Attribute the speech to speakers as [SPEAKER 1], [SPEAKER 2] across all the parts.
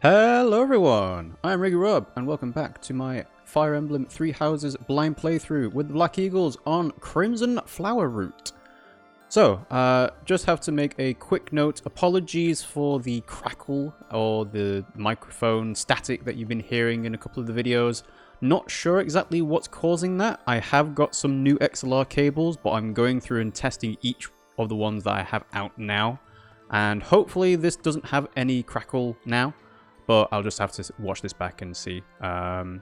[SPEAKER 1] Hello everyone, I'm RiggyRob and welcome back to my Fire Emblem Three Houses blind playthrough with the Black Eagles on Crimson Flower Route. So, just have to make a quick note. Apologies for the crackle or the microphone static that you've been hearing in a couple of the videos. Not sure exactly what's causing that. I have got some new XLR cables, but I'm going through and testing each of the ones that I have out now. And hopefully this doesn't have any crackle now. But I'll just have to watch this back and see. So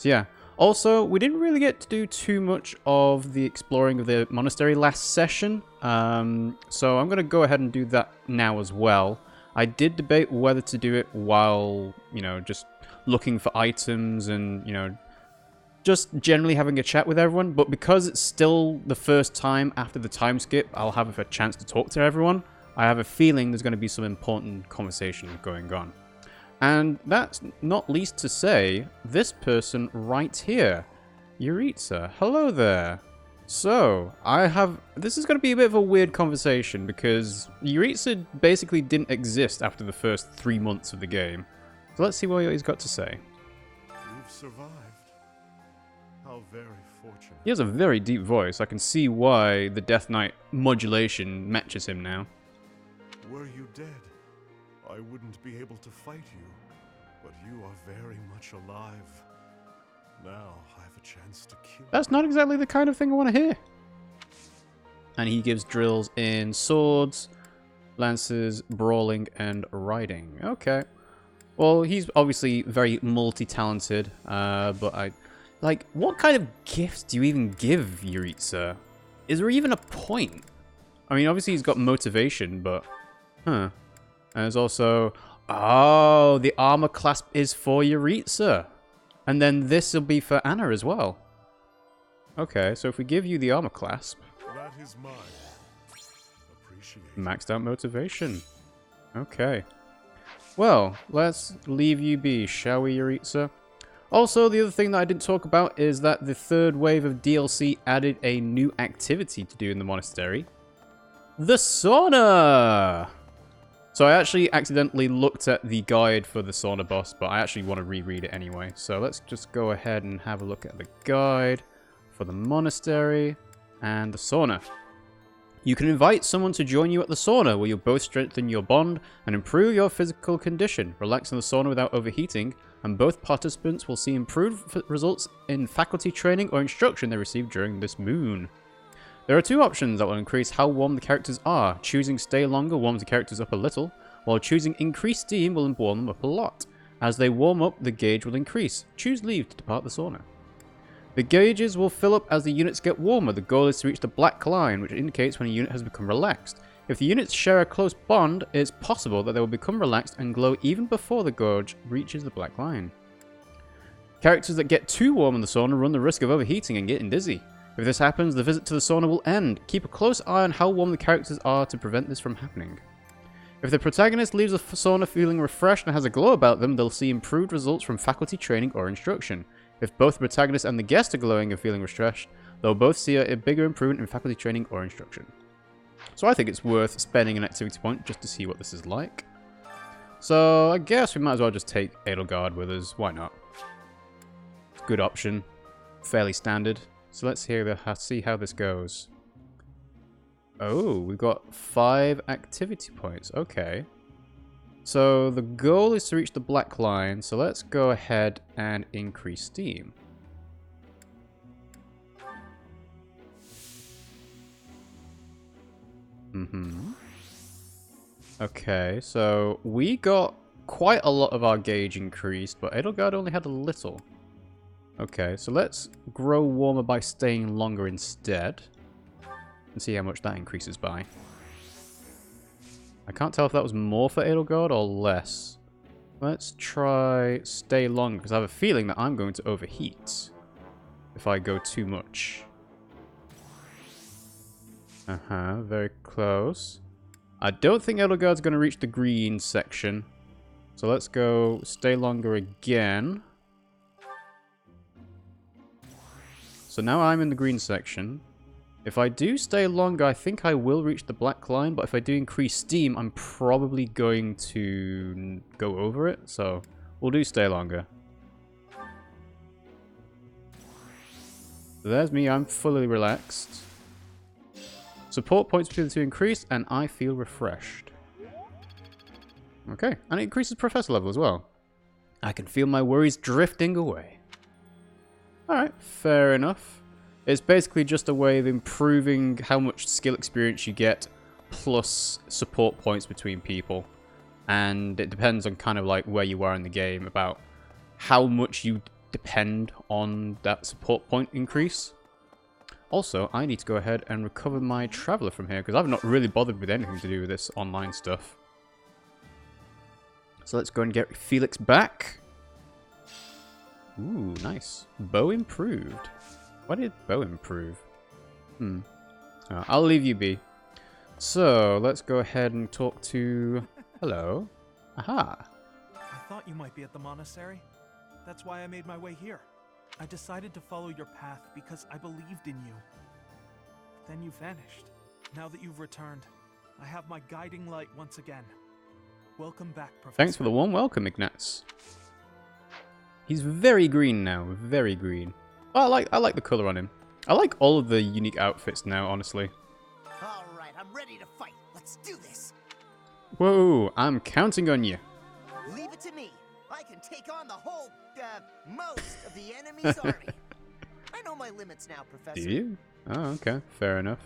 [SPEAKER 1] yeah. Also, we didn't really get to do too much of the exploring of the monastery last session. So I'm going to go ahead and do that now as well. I did debate whether to do it while, just looking for items and, just generally having a chat with everyone. But because it's still the first time after the time skip, I'll have a chance to talk to everyone. I have a feeling there's going to be some important conversation going on. And that's not least to say, this person right here, Yuritsa. Hello there. So, this is going to be a bit of a weird conversation because Yuritsa basically didn't exist after the first 3 months of the game. So let's see what he's got to say.
[SPEAKER 2] You've survived. How very fortunate.
[SPEAKER 1] He has a very deep voice. I can see why the Death Knight modulation matches him now.
[SPEAKER 2] Were you dead, I wouldn't be able to fight you, but you are very much alive. Now I have a chance to kill you.
[SPEAKER 1] That's not exactly the kind of thing I want to hear. And he gives drills in swords, lances, brawling, and riding. Okay. Well, he's obviously very multi-talented, but what kind of gifts do you even give Yuritsa? Is there even a point? I mean, obviously he's got motivation, but... Huh. And there's also... Oh, the armor clasp is for Yuritsa. And then this will be for Anna as well. Okay, so if we give you the armor clasp...
[SPEAKER 2] That is mine. Appreciate it.
[SPEAKER 1] Maxed out motivation. Okay. Well, let's leave you be, shall we, Yuritsa? Also, the other thing that I didn't talk about is that the third wave of DLC added a new activity to do in the monastery. The sauna! So I actually accidentally looked at the guide for the sauna boss, but I actually want to reread it anyway. So let's just go ahead and have a look at the guide for the monastery and the sauna. You can invite someone to join you at the sauna, where you'll both strengthen your bond and improve your physical condition. Relax in the sauna without overheating, and both participants will see improved results in faculty training or instruction they receive during this moon. There are two options that will increase how warm the characters are. Choosing stay longer warms the characters up a little, while choosing increase steam will warm them up a lot. As they warm up, the gauge will increase. Choose leave to depart the sauna. The gauges will fill up as the units get warmer. The goal is to reach the black line, which indicates when a unit has become relaxed. If the units share a close bond, it's possible that they will become relaxed and glow even before the gauge reaches the black line. Characters that get too warm in the sauna run the risk of overheating and getting dizzy. If this happens, the visit to the sauna will end. Keep a close eye on how warm the characters are to prevent this from happening. If the protagonist leaves the sauna feeling refreshed and has a glow about them, they'll see improved results from faculty training or instruction. If both the protagonist and the guest are glowing and feeling refreshed, they'll both see a bigger improvement in faculty training or instruction. So I think it's worth spending an activity point just to see what this is like. So I guess we might as well just take Edelgard with us. Why not? It's a good option. Fairly standard. So let's see how this goes. Oh, we've got 5 activity points. Okay. So the goal is to reach the black line. So let's go ahead and increase steam. Okay, so we got quite a lot of our gauge increased, but Edelgard only had a little. Okay, so let's grow warmer by staying longer instead. And see how much that increases by. I can't tell if that was more for Edelgard or less. Let's try stay longer, because I have a feeling that I'm going to overheat if I go too much. Very close. I don't think Edelgard's going to reach the green section. So let's go stay longer again. So now I'm in the green section. If I do stay longer, I think I will reach the black line, but if I do increase steam, I'm probably going to go over it, so we'll do stay longer. There's me, I'm fully relaxed. Support points between the two increase, and I feel refreshed. Okay, and it increases professor level as well. I can feel my worries drifting away. Alright, fair enough. It's basically just a way of improving how much skill experience you get, plus support points between people. And it depends on kind of like where you are in the game, about how much you depend on that support point increase. Also, I need to go ahead and recover my traveler from here, because I've not really bothered with anything to do with this online stuff. So let's go and get Felix back. Ooh, nice. Bow improved. Why did bow improve? I'll leave you be. So, let's go ahead and talk to... Hello. Aha.
[SPEAKER 3] I thought you might be at the monastery. That's why I made my way here. I decided to follow your path because I believed in you. But then you vanished. Now that you've returned, I have my guiding light once again. Welcome back, Professor.
[SPEAKER 1] Thanks for the warm welcome, Ignatz. He's very green now, very green. Oh, I like the color on him. I like all of the unique outfits now, honestly.
[SPEAKER 4] All right, I'm ready to fight. Let's do this.
[SPEAKER 1] Whoa, I'm counting on you.
[SPEAKER 4] Leave it to me. I can take on the whole, most of the enemy's army. I know my limits now, Professor.
[SPEAKER 1] Do you? Oh, okay, fair enough.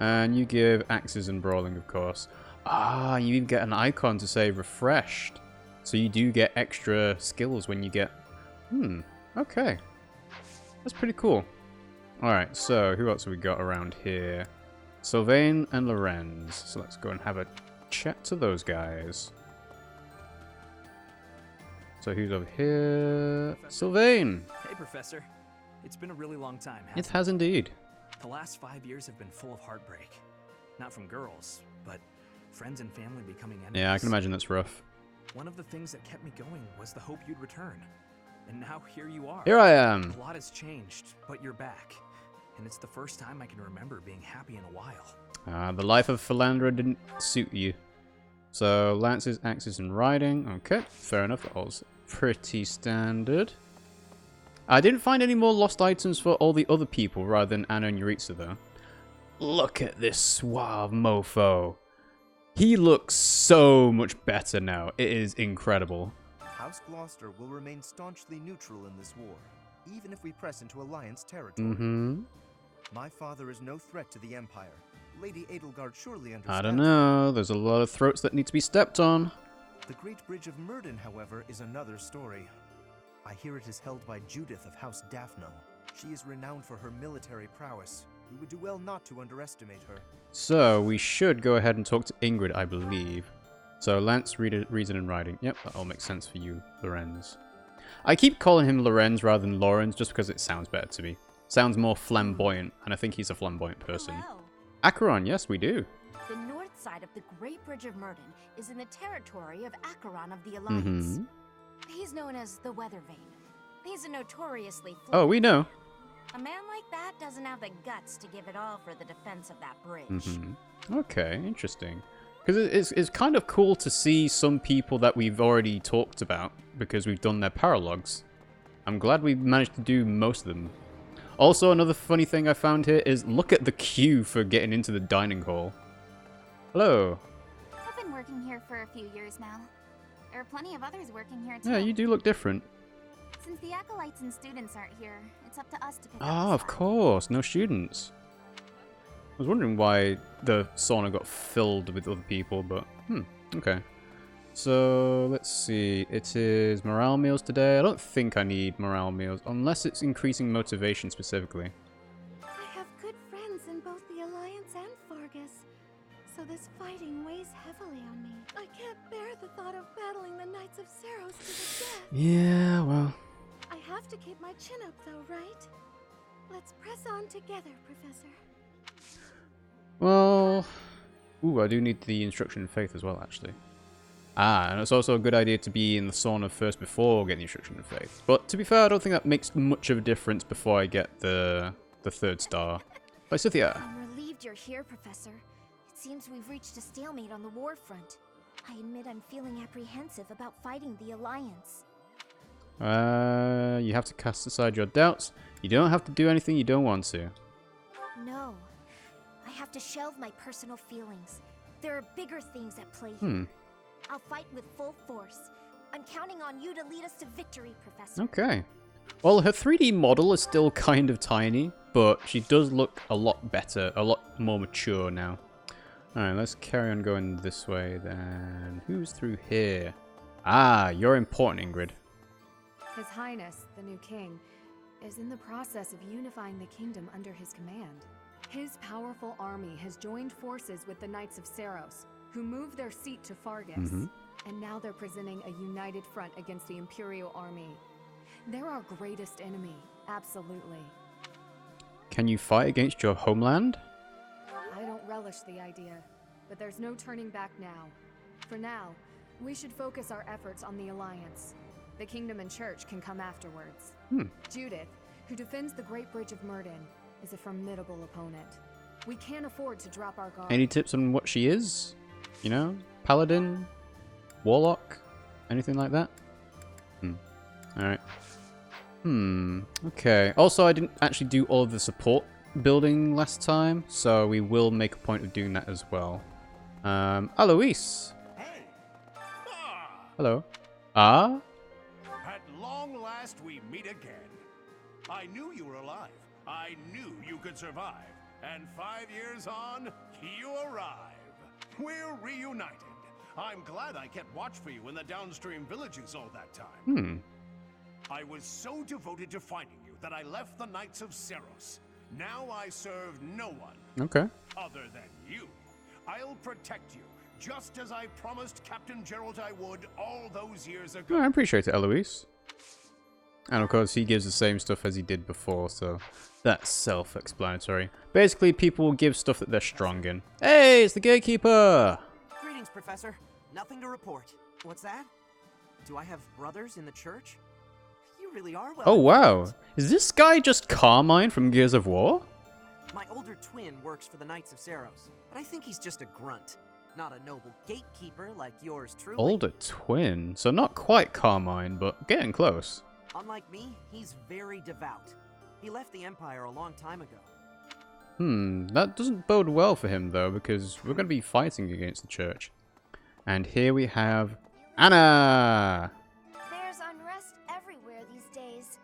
[SPEAKER 1] And you give axes and brawling, of course. Ah, you even get an icon to say refreshed. So you do get extra skills when you get... okay. That's pretty cool. Alright, so who else have we got around here? Sylvain and Lorenz. So let's go and have a chat to those guys. So who's over here? Sylvain!
[SPEAKER 5] Hey, Professor. It's been a really long time,
[SPEAKER 1] It
[SPEAKER 5] hasn't
[SPEAKER 1] has indeed.
[SPEAKER 5] The last 5 years have been full of heartbreak. Not from girls, but friends and family becoming enemies.
[SPEAKER 1] Yeah, I can imagine that's rough.
[SPEAKER 5] One of the things that kept me going was the hope you'd return. And now here you are.
[SPEAKER 1] Here I am!
[SPEAKER 5] A lot has changed, but you're back. And it's the first time I can remember being happy in a while.
[SPEAKER 1] The life of Philandra didn't suit you. So, lances, axes, and riding. Okay, fair enough. That was pretty standard. I didn't find any more lost items for all the other people rather than Anna and Yuritsa, though. Look at this suave mofo. He looks so much better now. It is incredible.
[SPEAKER 6] House Gloucester will remain staunchly neutral in this war, even if we press into Alliance territory. My father is no threat to the Empire. Lady Edelgard surely understands.
[SPEAKER 1] I don't know. There's a lot of throats that need to be stepped on.
[SPEAKER 6] The Great Bridge of Myrddin, however, is another story. I hear it is held by Judith of House Daphno. She is renowned for her military prowess. We would do well not to underestimate her.
[SPEAKER 1] So, we should go ahead and talk to Ingrid, I believe. So, Lance, Reason, and Riding. Yep, that all makes sense for you, Lorenz. I keep calling him Lorenz rather than Lorenz just because it sounds better to me. Sounds more flamboyant, and I think he's a flamboyant person.
[SPEAKER 7] Hello.
[SPEAKER 1] Acheron, yes, we do.
[SPEAKER 7] The north side of the Great Bridge of Myrddin is in the territory of Acheron of the Alliance. He's known as the Weather Vane. He's a notoriously
[SPEAKER 1] Oh, we know.
[SPEAKER 7] A man like that doesn't have the guts to give it all for the defense of that bridge.
[SPEAKER 1] Okay, interesting. Because it's kind of cool to see some people that we've already talked about, because we've done their paralogs. I'm glad we managed to do most of them. Also, another funny thing I found here is look at the queue for getting into the dining hall. Hello.
[SPEAKER 8] I've been working here for a few years now. There are plenty of others working here too.
[SPEAKER 1] Yeah, you do look different.
[SPEAKER 8] Since the acolytes and students aren't here, it's up to us to pick up
[SPEAKER 1] Ah,
[SPEAKER 8] the
[SPEAKER 1] of
[SPEAKER 8] slack.
[SPEAKER 1] course, no students. I was wondering why the sauna got filled with other people, but okay. So, let's see. It is morale meals today. I don't think I need morale meals, unless it's increasing motivation specifically.
[SPEAKER 8] I have good friends in both the Alliance and Fargus, so this fighting weighs heavily on me. I can't bear the thought of battling the Knights of Saros to the death.
[SPEAKER 1] Yeah, well...
[SPEAKER 8] I have to keep my chin up though, right? Let's press on together, Professor.
[SPEAKER 1] Well... Ooh, I do need the instruction in faith as well, actually. Ah, and it's also a good idea to be in the sauna first before getting the instruction in faith. But to be fair, I don't think that makes much of a difference before I get the third star. Lysithia.
[SPEAKER 7] I'm relieved you're here, Professor. It seems we've reached a stalemate on the war front. I admit I'm feeling apprehensive about fighting the Alliance.
[SPEAKER 1] You have to cast aside your doubts. You don't have to do anything you don't want to.
[SPEAKER 7] No. I have to shelve my personal feelings. There are bigger things at play here. I'll fight with full force. I'm counting on you to lead us to victory, Professor.
[SPEAKER 1] Okay. Well, her 3D model is still kind of tiny, but she does look a lot better, a lot more mature now. Alright, let's carry on going this way then. Who's through here? Ah, you're important, Ingrid.
[SPEAKER 9] His Highness, the new king, is in the process of unifying the kingdom under his command. His powerful army has joined forces with the Knights of Saros, who moved their seat to Fargus. And now they're presenting a united front against the Imperial army. They're our greatest enemy, absolutely.
[SPEAKER 1] Can you fight against your homeland?
[SPEAKER 9] I don't relish the idea, but there's no turning back now. For now, we should focus our efforts on the Alliance. The Kingdom and Church can come afterwards. Judith, who defends the Great Bridge of Murden, is a formidable opponent. We can't afford to drop our guard.
[SPEAKER 1] Any tips on what she is? You know? Paladin? Warlock? Anything like that? Alright. Okay. Also, I didn't actually do all of the support building last time, so we will make a point of doing that as well. Alois!
[SPEAKER 2] Hey! Ah!
[SPEAKER 1] Hello. Ah?
[SPEAKER 2] At long last we meet again. I knew you were alive. I knew you could survive. And 5 years on, you arrive. We're reunited. I'm glad I kept watch for you in the downstream villages all that time. I was so devoted to finding you that I left the Knights of Saros. Now I serve no one other than you. I'll protect you, just as I promised Captain Gerald I would all those years ago.
[SPEAKER 1] Oh, I appreciate it, Eloise. And of course, he gives the same stuff as he did before, so that's self-explanatory. Basically, people will give stuff that they're strong in. Hey, it's the Gatekeeper!
[SPEAKER 4] Greetings, Professor. Nothing to report. What's that? Do I have brothers in the church? You really are well.
[SPEAKER 1] Oh, wow. Is this guy just Carmine from Gears of War?
[SPEAKER 4] My older twin works for the Knights of Saros, but I think he's just a grunt. Not a noble gatekeeper like yours truly.
[SPEAKER 1] Older twin. So not quite Carmine, but getting close.
[SPEAKER 4] Unlike me, he's very devout. He left the Empire a long time ago.
[SPEAKER 1] That doesn't bode well for him, though, because we're going to be fighting against the church. And here we have Anna!
[SPEAKER 7] There's unrest everywhere these days.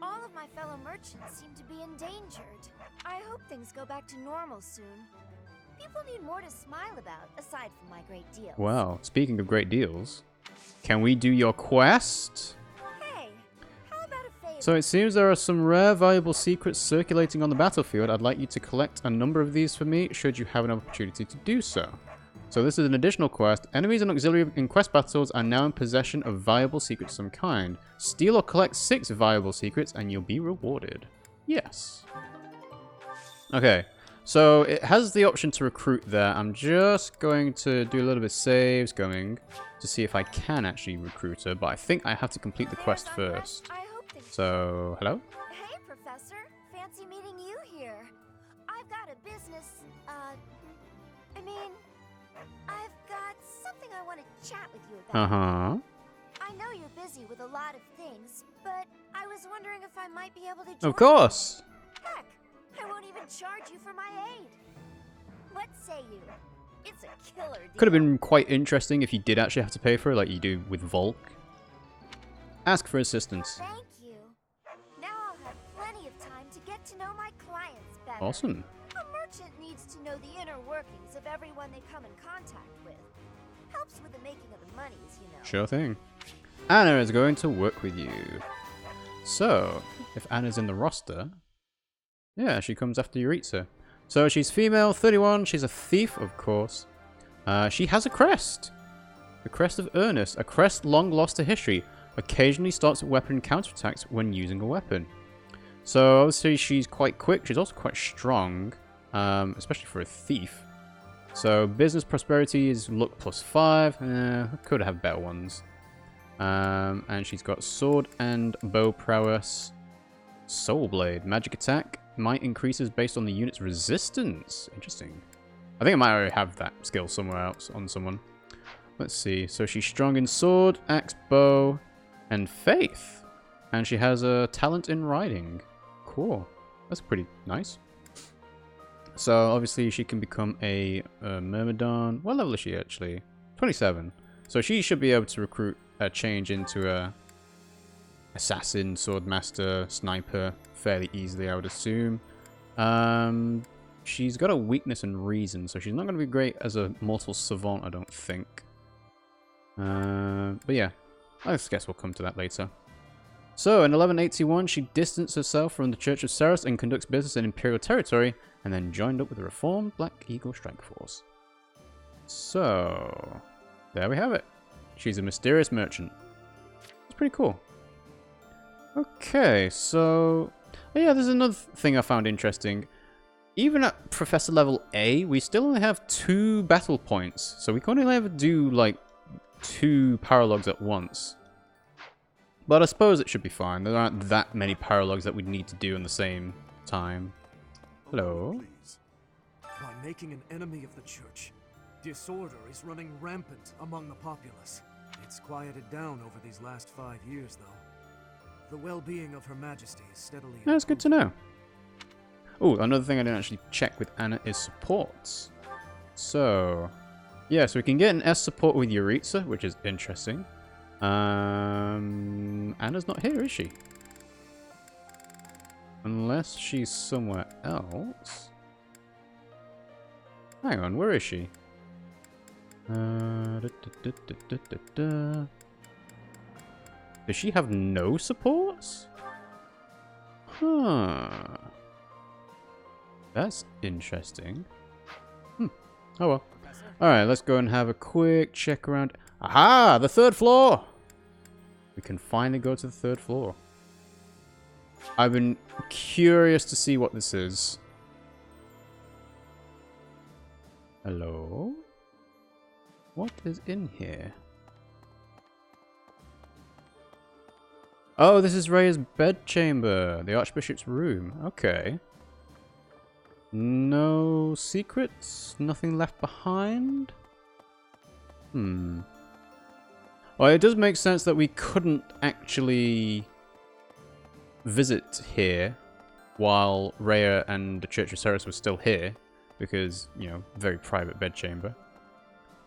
[SPEAKER 7] All of my fellow merchants seem to be endangered. I hope things go back to normal soon. People need more to smile about, aside from my great deals.
[SPEAKER 1] Well, speaking of great deals, can we do your quest?
[SPEAKER 7] Hey, how about a favor?
[SPEAKER 1] So it seems there are some rare valuable secrets circulating on the battlefield. I'd like you to collect a number of these for me, should you have an opportunity to do so. So this is an additional quest. Enemies and auxiliary in quest battles are now in possession of valuable secrets of some kind. Steal or collect 6 valuable secrets and you'll be rewarded. Yes. Okay, so it has the option to recruit there. I'm just going to do a little bit of saves going to see if I can actually recruit her, but I think I have to complete the quest first.
[SPEAKER 7] I hope things...
[SPEAKER 1] So, hello?
[SPEAKER 7] Hey, Professor. Fancy meeting you here. I've got a business, I've got something I want to chat with you about.
[SPEAKER 1] Uh-huh.
[SPEAKER 7] I know you're busy with a lot of things, but I was wondering if I might be able to join.
[SPEAKER 1] Of course!
[SPEAKER 7] Heck, I won't even charge you for my aid. What say you? It's a killer deal.
[SPEAKER 1] Could have been quite interesting if you did actually have to pay for it, like you do with Volk. Ask for assistance.
[SPEAKER 7] Thank you. Now I'll have plenty of time to get to know my clients better.
[SPEAKER 1] Awesome.
[SPEAKER 7] A merchant needs to know the inner workings of everyone they come in contact with. Helps with the making of the monies, you know.
[SPEAKER 1] Sure thing. Anna is going to work with you. So, if Anna's in the roster, yeah, she comes after Yuritsa. So she's female, 31, she's a thief, of course. She has a crest. The Crest of Ernest, a crest long lost to history. Occasionally starts weapon counterattacks when using a weapon. So obviously she's quite quick, she's also quite strong, especially for a thief. So business prosperity is luck +5, could have better ones. And she's got sword and bow prowess, soul blade, magic attack, might increases based on the unit's resistance. Interesting. I think I might already have that skill somewhere else on someone. Let's see. So she's strong in sword, axe, bow, and faith. And she has a talent in riding. Cool. That's pretty nice. So obviously she can become a Myrmidon. What level is she actually? 27. So she should be able to recruit a change into a assassin, swordmaster, sniper fairly easily, I would assume. She's got a weakness and reason, so she's not going to be great as a mortal savant, I don't think. But yeah, I guess we'll come to that later. So, in 1181, she distanced herself from the Church of Saros and conducts business in Imperial territory, and then joined up with the reformed Black Eagle Strike Force. So, there we have it. She's a mysterious merchant. It's pretty cool. Okay, so... Oh yeah, there's another thing I found interesting. Even at Professor level A, we still only have 2 battle points. So we can only ever do, like, 2 paralogs at once. But I suppose it should be fine. There aren't that many paralogs that we'd need to do in the same time. Hello?
[SPEAKER 10] By making an enemy of the church, disorder is running rampant among the populace. It's quieted down over these last 5 years, though. The well-being of Her Majesty is steadily...
[SPEAKER 1] That's good to know. Oh, another thing I didn't actually check with Anna is supports. So... yeah, so we can get an S support with Yuritsa, which is interesting. Anna's not here, is she? Unless she's somewhere else. Hang on, where is she? Does she have no supports? Huh. That's interesting. Oh well. Alright, let's go and have a quick check around. Aha! The 3rd floor! We can finally go to the 3rd floor. I've been curious to see what this is. Hello? What is in here? Oh, this is Rhea's bedchamber. The Archbishop's room. Okay. No secrets? Nothing left behind? Well, it does make sense that we couldn't actually visit here while Rhea and the Church of Saros were still here. Because, you know, very private bedchamber.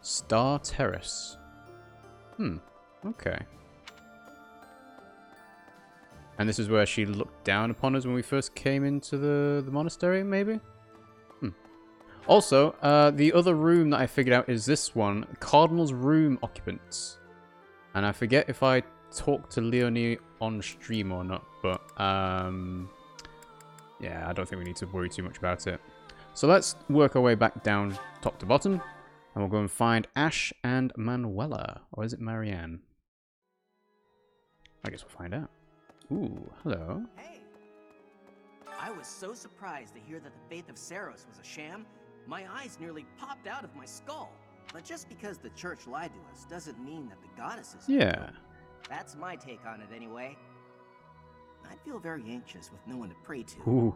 [SPEAKER 1] Star Terrace. Okay. And this is where she looked down upon us when we first came into the monastery, maybe? Also, the other room that I figured out is this one. Cardinal's Room Occupants. And I forget if I talked to Leonie on stream or not, but yeah, I don't think we need to worry too much about it. So let's work our way back down top to bottom, and we'll go and find Ash and Manuela. Or is it Marianne? I guess we'll find out. Ooh, hello.
[SPEAKER 11] Hey! I was so surprised to hear that the faith of Saros was a sham, my eyes nearly popped out of my skull. But just because the church lied to us doesn't mean that the goddesses...
[SPEAKER 1] Yeah.
[SPEAKER 11] That's my take on it anyway. I'd feel very anxious with no one to pray to.
[SPEAKER 1] Ooh.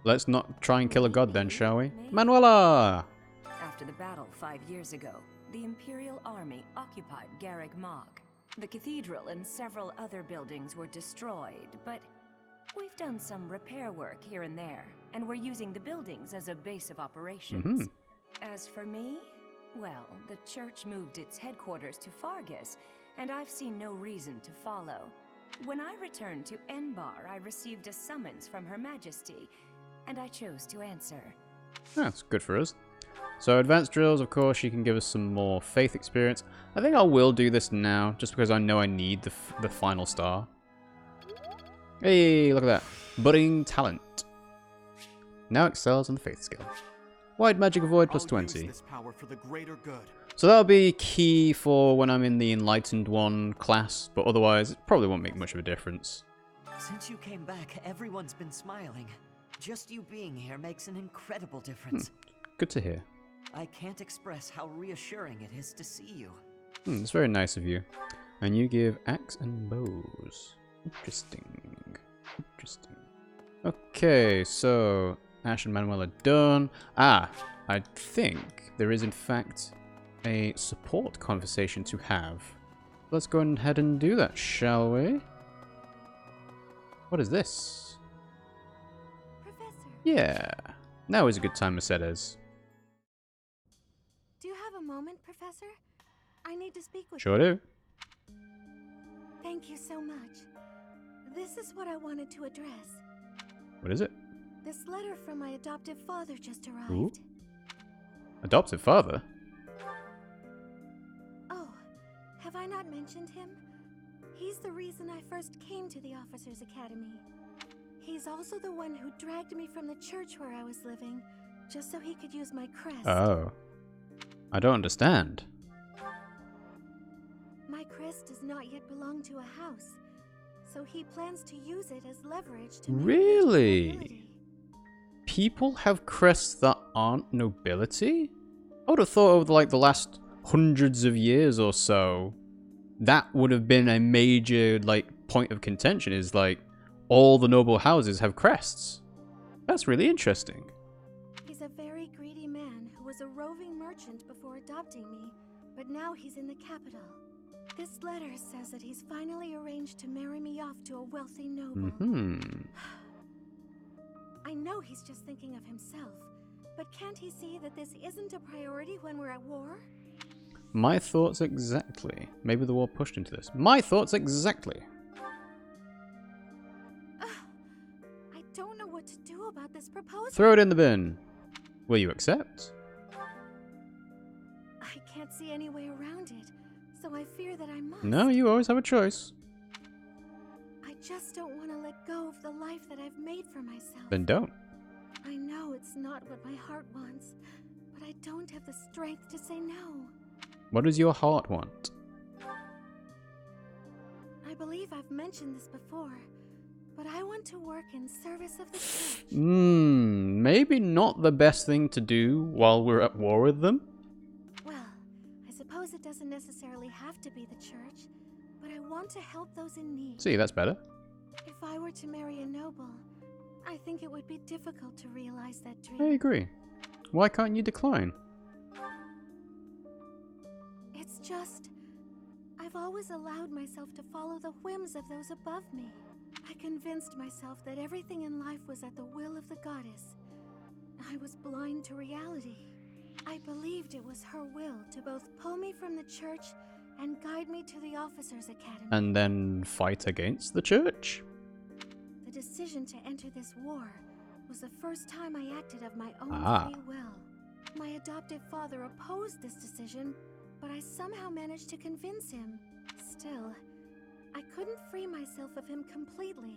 [SPEAKER 1] Let's not try and kill a god then, shall we? Manuela!
[SPEAKER 12] After the battle 5 years ago, the Imperial Army occupied Garegg Mach. The cathedral and several other buildings were destroyed, but we've done some repair work here and there, and we're using the buildings as a base of operations. As for me, well, the church moved its headquarters to Fargus, and I've seen no reason to follow. When I returned to Enbar, I received a summons from Her Majesty, and I chose to answer.
[SPEAKER 1] That's good for us. So advanced drills, of course, she can give us some more faith experience. I think I will do this now, just because I know I need the final star. Hey, look at that. Budding talent. Now excels on the faith skill. Wide magic avoid plus 20.
[SPEAKER 6] This power for the greater good.
[SPEAKER 1] So that'll be key for when I'm in the Enlightened One class, but otherwise it probably won't make much of a difference.
[SPEAKER 11] Since you came back, everyone's been smiling. Just you being here makes an incredible difference.
[SPEAKER 1] Good to hear.
[SPEAKER 11] I can't express how reassuring it is to see you.
[SPEAKER 1] It's very nice of you. And you give axe and bows. Interesting. Interesting. Okay, so Ash and Manuel are done. Ah, I think there is in fact a support conversation to have. Let's go ahead and do that, shall we? What is this?
[SPEAKER 8] Professor.
[SPEAKER 1] Yeah, now is a good time, Mercedes.
[SPEAKER 8] Do you have a moment, Professor? I need to speak with
[SPEAKER 1] Sure
[SPEAKER 8] you.
[SPEAKER 1] do.
[SPEAKER 8] Thank you so much. This is what I wanted to address.
[SPEAKER 1] What is it?
[SPEAKER 8] This letter from my adoptive father just arrived.
[SPEAKER 1] Ooh. Adoptive father?
[SPEAKER 8] Oh, have I not mentioned him? He's the reason I first came to the Officers' Academy. He's also the one who dragged me from the church where I was living, just so he could use my crest.
[SPEAKER 1] Oh. I don't understand.
[SPEAKER 8] My crest does not yet belong to a house, so he plans to use it as leverage to make
[SPEAKER 1] Really?
[SPEAKER 8] nobility.
[SPEAKER 1] People have crests that aren't nobility? I would have thought over like the last hundreds of years or so, that would have been a major like point of contention, is like all the noble houses have crests. That's really interesting.
[SPEAKER 8] He's a very greedy man who was a roving merchant before adopting me, but now he's in the capital. This letter says that he's finally arranged to marry me off to a wealthy noble. I know he's just thinking of himself, but can't he see that this isn't a priority when we're at war?
[SPEAKER 1] My thoughts exactly. Maybe the war pushed into this. My thoughts exactly.
[SPEAKER 8] I don't know what to do about this proposal.
[SPEAKER 1] Throw it in the bin. Will you accept?
[SPEAKER 8] I can't see any way around it, so I fear that I must.
[SPEAKER 1] No, you always have a choice.
[SPEAKER 8] I just don't want to let go of the life that I've made for myself.
[SPEAKER 1] Then don't.
[SPEAKER 8] I know it's not what my heart wants, but I don't have the strength to say no.
[SPEAKER 1] What does your heart want?
[SPEAKER 8] I believe I've mentioned this before, but I want to work in service of the church.
[SPEAKER 1] Maybe not the best thing to do while we're at war with them.
[SPEAKER 8] Well, I suppose it doesn't necessarily have to be the church, but I want to help those in need.
[SPEAKER 1] See, that's better.
[SPEAKER 8] If I were to marry a noble, I think it would be difficult to realize that dream.
[SPEAKER 1] I agree. Why can't you decline?
[SPEAKER 8] It's just, I've always allowed myself to follow the whims of those above me. I convinced myself that everything in life was at the will of the goddess. I was blind to reality. I believed it was her will to both pull me from the church and guide me to the Officers' Academy.
[SPEAKER 1] And then fight against the church?
[SPEAKER 8] The decision to enter this war was the first time I acted of my own free will. My adoptive father opposed this decision, but I somehow managed to convince him. Still, I couldn't free myself of him completely.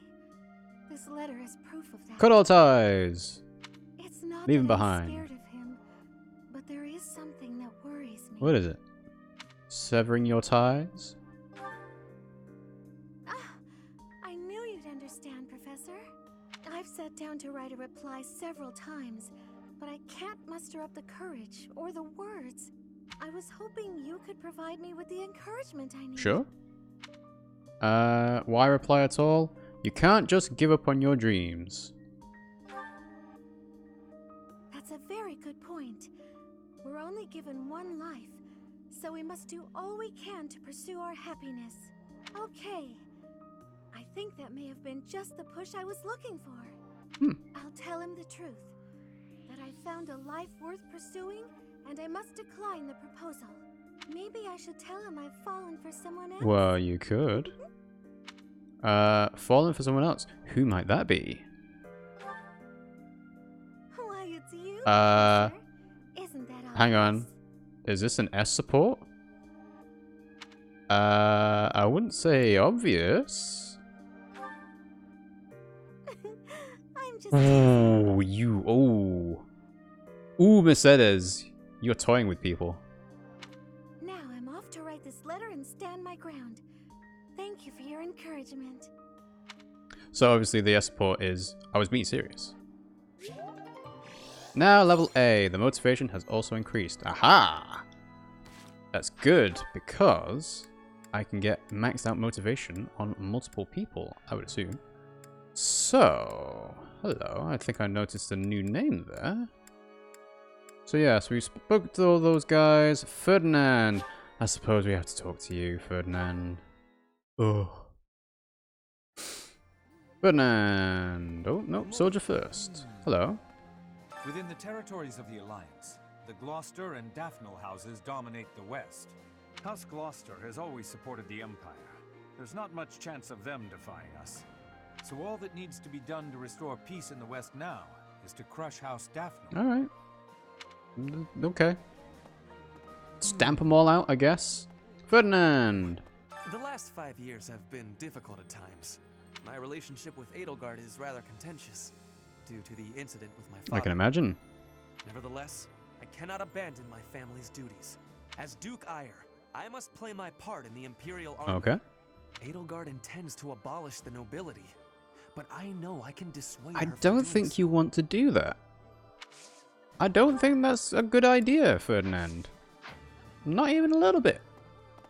[SPEAKER 8] This letter is proof of that.
[SPEAKER 1] Cut all ties.
[SPEAKER 8] It's not
[SPEAKER 1] Leave him
[SPEAKER 8] that I'm
[SPEAKER 1] behind.
[SPEAKER 8] scared of him, but there is something that worries me.
[SPEAKER 1] What is it? Severing your ties?
[SPEAKER 8] I knew you'd understand, Professor. I've sat down to write a reply several times, but I can't muster up the courage or the words. I was hoping you could provide me with the encouragement I need.
[SPEAKER 1] Sure. Why reply at all? You can't just give up on your dreams.
[SPEAKER 8] That's a very good point. We're only given one life, so we must do all we can to pursue our happiness. Okay. I think that may have been just the push I was looking for. I'll tell him the truth. That I found a life worth pursuing, and I must decline the proposal. Maybe I should tell him I've fallen for someone else.
[SPEAKER 1] Well, you could. Fallen for someone else. Who might that be?
[SPEAKER 8] Why, it's you, Professor. Isn't that obvious?
[SPEAKER 1] Hang on. Is this an S support? I wouldn't say obvious.
[SPEAKER 8] I'm just
[SPEAKER 1] Oh, you. Oh. Ooh, Mercedes. You're toying with people.
[SPEAKER 8] Now I'm off to write this letter and stand my ground. Thank you for your encouragement.
[SPEAKER 1] So obviously the S support is, I was being serious. Now level A, the motivation has also increased. Aha! That's good because I can get maxed out motivation on multiple people, I would assume. So, hello. I think I noticed a new name there. So yeah, so we spoke to all those guys. Ferdinand. I suppose we have to talk to you, Ferdinand. Oh. Ferdinand. Oh, no, soldier first. Hello.
[SPEAKER 13] Within the territories of the Alliance, the Gloucester and Daphne houses dominate the West. House Gloucester has always supported the Empire. There's not much chance of them defying us. So all that needs to be done to restore peace in the West now is to crush House Daphne.
[SPEAKER 1] Alright. Okay. Stamp them all out, I guess. Ferdinand!
[SPEAKER 14] The last 5 years have been difficult at times. My relationship with Edelgard is rather contentious, due to the incident with my father.
[SPEAKER 1] I can imagine.
[SPEAKER 14] Nevertheless, I cannot abandon my family's duties. As Duke Eyre, I must play my part in the Imperial Army.
[SPEAKER 1] Okay.
[SPEAKER 14] Edelgard intends to abolish the nobility, but I know I can dissuade her
[SPEAKER 1] I
[SPEAKER 14] from
[SPEAKER 1] don't
[SPEAKER 14] doing
[SPEAKER 1] think
[SPEAKER 14] so.
[SPEAKER 1] you want to do that. I don't think that's a good idea, Ferdinand. Not even a little bit.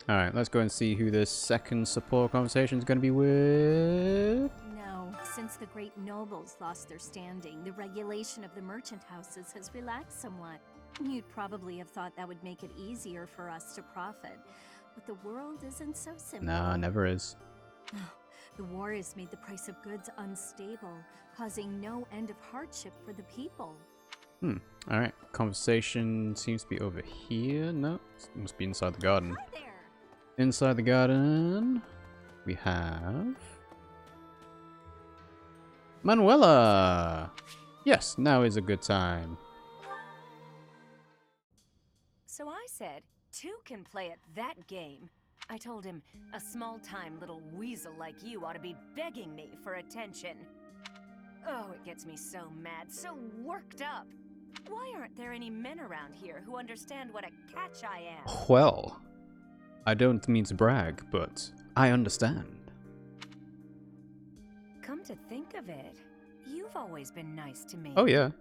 [SPEAKER 1] Alright, let's go and see who this second support conversation is going to be with.
[SPEAKER 12] No, since the great nobles lost their standing, the regulation of the merchant houses has relaxed somewhat. You'd probably have thought that would make it easier for us to profit, but the world isn't so simple.
[SPEAKER 1] Nah, never is.
[SPEAKER 12] The war has made the price of goods unstable, causing no end of hardship for the people.
[SPEAKER 1] Alright, conversation seems to be over here. No, it must be inside the garden.
[SPEAKER 12] Hi there.
[SPEAKER 1] Inside the garden, we have Manuela. Yes, now is a good time.
[SPEAKER 12] So I said, 2 can play at that game. I told him, a small-time little weasel like you ought to be begging me for attention. Oh, it gets me so mad, so worked up. Why aren't there any men around here who understand what a catch I am?
[SPEAKER 1] Well, I don't mean to brag, but I understand.
[SPEAKER 12] Come to think of it, you've always been nice to me.
[SPEAKER 1] Oh yeah.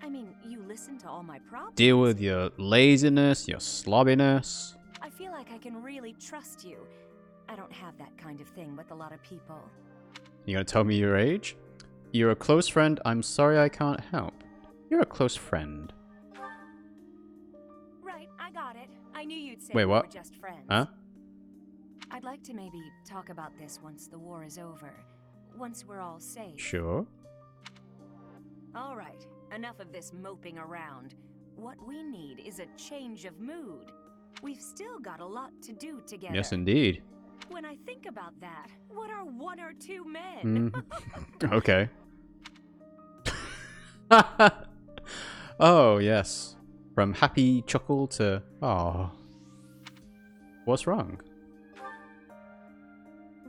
[SPEAKER 12] I mean, you listen to all my problems.
[SPEAKER 1] Deal with your laziness, your slobbiness.
[SPEAKER 12] I feel like I can really trust you. I don't have that kind of thing with a lot of people.
[SPEAKER 1] You gonna tell me your age? You're a close friend. I'm sorry I can't help. You're a close friend.
[SPEAKER 12] Right, I got it. I knew you'd say
[SPEAKER 1] Wait,
[SPEAKER 12] we
[SPEAKER 1] what?
[SPEAKER 12] were just friends.
[SPEAKER 1] Huh?
[SPEAKER 12] I'd like to maybe talk about this once the war is over. Once we're all safe.
[SPEAKER 1] Sure.
[SPEAKER 12] All right, enough of this moping around. What we need is a change of mood. We've still got a lot to do together.
[SPEAKER 1] Yes, indeed.
[SPEAKER 12] When I think about that, what are 1 or 2 men?
[SPEAKER 1] Okay. Oh, yes. From happy chuckle to... Aw. What's wrong?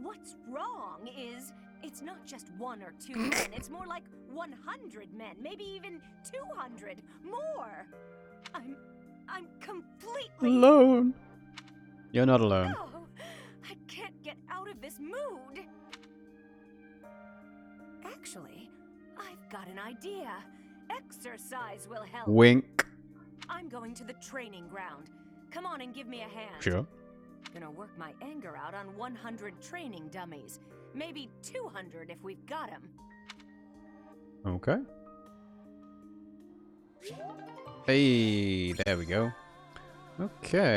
[SPEAKER 12] What's wrong is, it's not just 1 or 2 men, it's more like 100 men, maybe even 200, more. I'm completely...
[SPEAKER 1] Alone. You're not alone.
[SPEAKER 12] Oh, I can't get out of this mood. Actually, I've got an idea. Exercise will help.
[SPEAKER 1] Wink.
[SPEAKER 12] I'm going to the training ground. Come on and give me a hand.
[SPEAKER 1] Sure.
[SPEAKER 12] Gonna work my anger out on 100 training dummies. Maybe 200 if we've got them.
[SPEAKER 1] Okay. Hey, there we go. Okay.